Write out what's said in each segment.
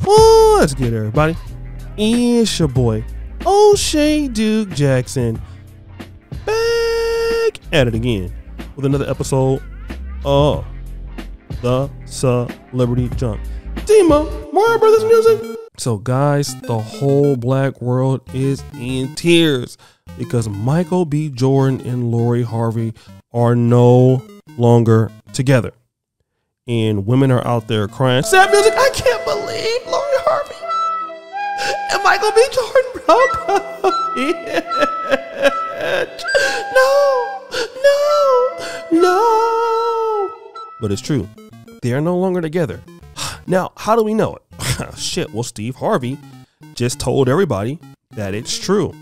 What's good, everybody? It's your boy, O'Shea Duke Jackson, back at it again with another episode of the Celebrity Junk. Demo, Mario Brothers music. So, guys, the whole black world is in tears because Michael B. Jordan and Lori Harvey are no longer together. And women are out there crying, sad music, I can't believe Lori Harvey and Michael B. Jordan broke up. No. But it's true. They are no longer together. Now, how do we know it? Shit, well, Steve Harvey just told everybody that it's true.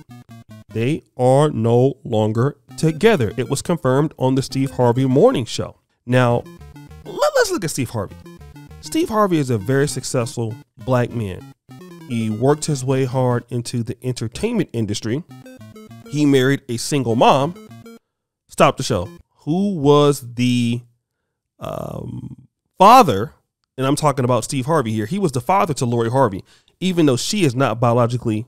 They are no longer together. It was confirmed on the Steve Harvey morning show. Now, let's look at Steve Harvey. Steve Harvey is a very successful black man. He worked his way hard into the entertainment industry. He married a single mom. Stop the show. Who was the father? And I'm talking about Steve Harvey here. He was the father to Lori Harvey, even though she is not biologically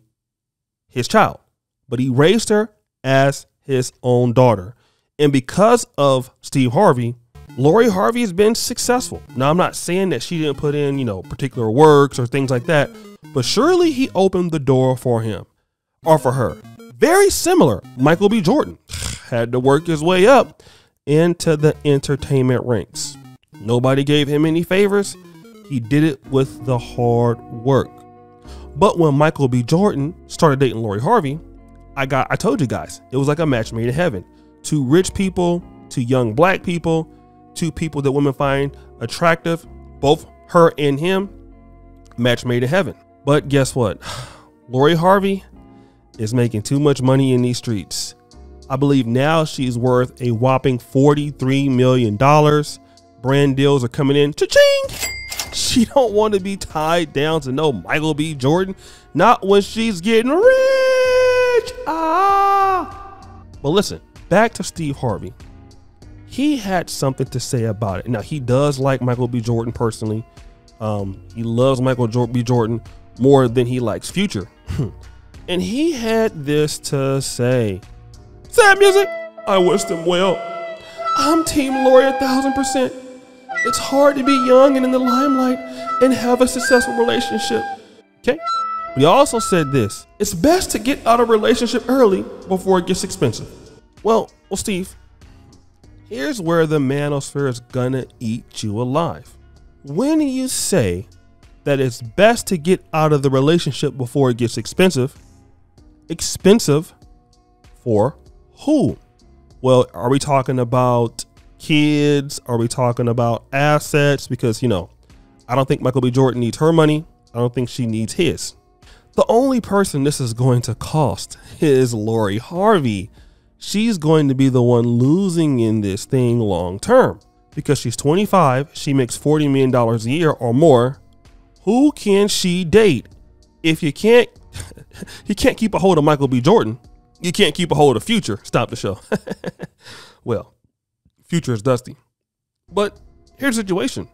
his child. But he raised her as his own daughter. And because of Steve Harvey, Lori Harvey has been successful. Now, I'm not saying that she didn't put in, particular works or things like that, but surely he opened the door for him or for her. Very similar. Michael B. Jordan had to work his way up into the entertainment ranks. Nobody gave him any favors. He did it with the hard work. But when Michael B. Jordan started dating Lori Harvey, I told you guys, it was like a match made in heaven. Two rich people, two young black people, two people that women find attractive, both her and him, match made in heaven. But guess what? Lori Harvey is making too much money in these streets. I believe now she's worth a whopping $43 million. Brand deals are coming in. Cha-ching! She don't want to be tied down to no Michael B. Jordan. Not when she's getting rich. But listen, back to Steve Harvey. He had something to say about it. Now, he does like Michael B. Jordan personally. He loves Michael B. Jordan more than he likes Future. And he had this to say. Sad music. I wish them well. I'm Team Lori 1000%. It's hard to be young and in the limelight and have a successful relationship. Okay. But he also said this. It's best to get out of a relationship early before it gets expensive. Well, Steve, here's where the manosphere is gonna eat you alive. When you say that it's best to get out of the relationship before it gets expensive for who? Well, are we talking about kids? Are we talking about assets? Because, I don't think Michael B. Jordan needs her money. I don't think she needs his. The only person this is going to cost is Lori Harvey. She's going to be the one losing in this thing long term because she's 25. She makes $40 million a year or more. Who can she date? If you can't keep a hold of Michael B. Jordan, you can't keep a hold of Future. Stop the show. Well, Future is dusty. But here's the situation.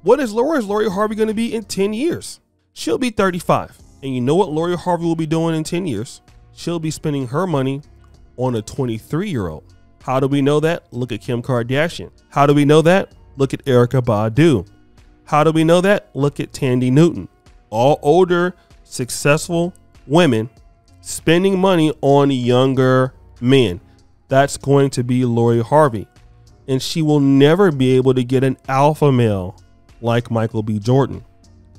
What is Lori Harvey going to be in 10 years? She'll be 35. And you know what Lori Harvey will be doing in 10 years? She'll be spending her money on a 23-year-old. How do we know that? Look at Kim Kardashian. How do we know that? Look at Erykah Badu. How do we know that? Look at Tandy Newton. All older, successful women spending money on younger men. That's going to be Lori Harvey. And she will never be able to get an alpha male like Michael B. Jordan.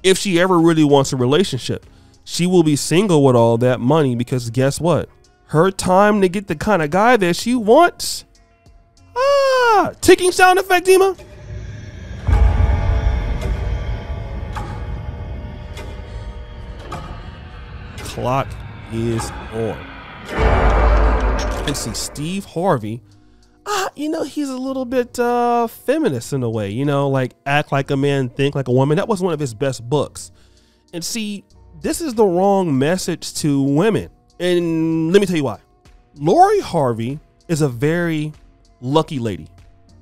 If she ever really wants a relationship, she will be single with all that money because guess what? Her time to get the kind of guy that she wants. Ticking sound effect, Dima. Clock is on. And see, Steve Harvey, he's a little bit feminist in a way, like act like a man, think like a woman. That was one of his best books. And see, this is the wrong message to women. And let me tell you why. Lori Harvey is a very lucky lady.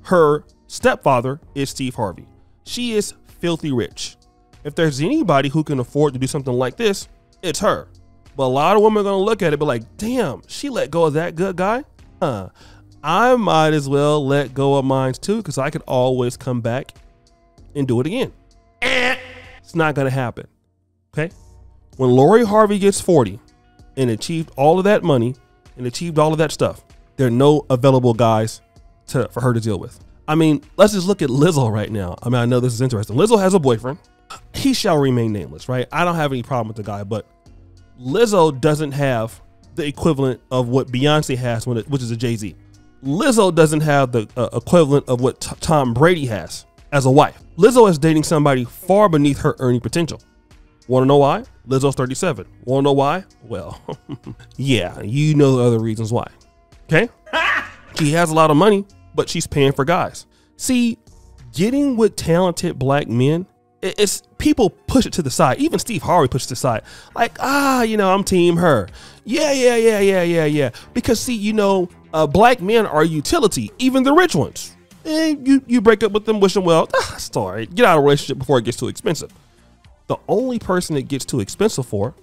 Her stepfather is Steve Harvey. She is filthy rich. If there's anybody who can afford to do something like this, it's her. But a lot of women are going to look at it and be like, damn, she let go of that good guy? I might as well let go of mine too, because I could always come back and do it again. It's not going to happen. Okay? When Lori Harvey gets 40 and achieved all of that money and achieved all of that stuff, there are no available guys for her to deal with. I mean, let's just look at Lizzo right now. I mean, I know this is interesting. Lizzo has a boyfriend. He shall remain nameless, right? I don't have any problem with the guy, but Lizzo doesn't have the equivalent of what Beyonce has, which is a Jay-Z. Lizzo doesn't have the equivalent of what Tom Brady has as a wife. Lizzo is dating somebody far beneath her earning potential. Want to know why? Lizzo's 37. Want to know why? Well, yeah, you know the other reasons why. Okay? She has a lot of money, but she's paying for guys. See, getting with talented black men, it's people push it to the side. Even Steve Harvey pushes it to the side. Like, I'm team her. Yeah. Because see, black men are utility, even the rich ones. And you break up with them, wish them well. It's all right. Get out of a relationship before it gets too expensive. The only person it gets too expensive for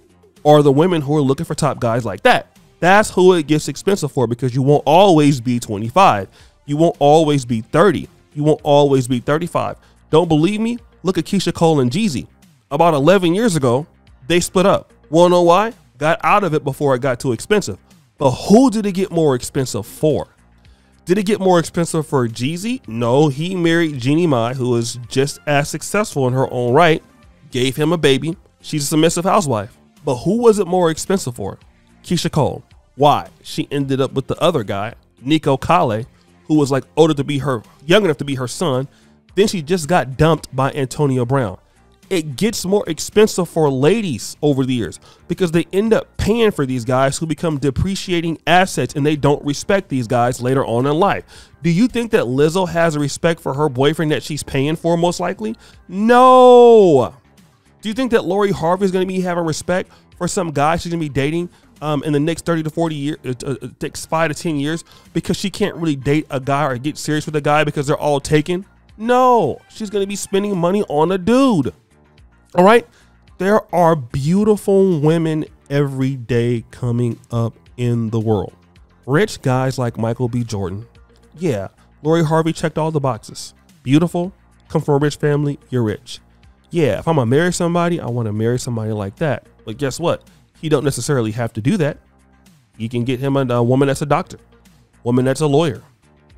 are the women who are looking for top guys like that. That's who it gets expensive for, because you won't always be 25. You won't always be 30. You won't always be 35. Don't believe me? Look at Keisha Cole and Jeezy. About 11 years ago, they split up. Wanna know why? Got out of it before it got too expensive. But who did it get more expensive for? Did it get more expensive for Jeezy? No, he married Jeannie Mai, who is just as successful in her own right, gave him a baby. She's a submissive housewife. But who was it more expensive for? Keisha Cole. Why? She ended up with the other guy, Nico Kale, who was like young enough to be her son. Then she just got dumped by Antonio Brown. It gets more expensive for ladies over the years because they end up paying for these guys who become depreciating assets, and they don't respect these guys later on in life. Do you think that Lizzo has a respect for her boyfriend that she's paying for most likely? No. Do you think that Lori Harvey is going to be having respect for some guy she's going to be dating in the next 30 to 40 years, next 5 to 10 years, because she can't really date a guy or get serious with a guy because they're all taken? No, she's going to be spending money on a dude. All right. There are beautiful women every day coming up in the world. Rich guys like Michael B. Jordan. Yeah. Lori Harvey checked all the boxes. Beautiful. Come from a rich family. You're rich. Yeah. If I'm going to marry somebody, I want to marry somebody like that. But guess what? He don't necessarily have to do that. You can get him a woman that's a doctor, woman that's a lawyer,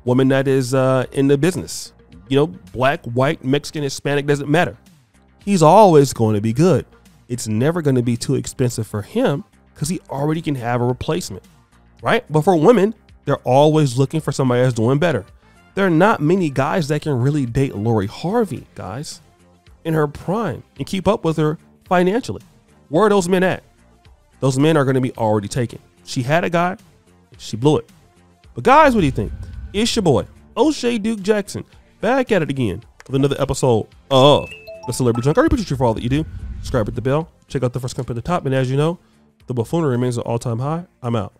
woman that is in the business. Black, white, Mexican, Hispanic, doesn't matter. He's always going to be good. It's never going to be too expensive for him because he already can have a replacement, right? But for women, they're always looking for somebody that's doing better. There are not many guys that can really date Lori Harvey, guys, in her prime and keep up with her financially. Where are those men at? Those men are going to be already taken. She had a guy, she blew it. But guys, what do you think? It's your boy, O'Shea Duke Jackson, back at it again with another episode of The Celebrity Junk. I appreciate you for all that you do. Subscribe, hit the bell, check out the first comment at the top, and as you know, the buffoonery remains an all-time high. I'm out.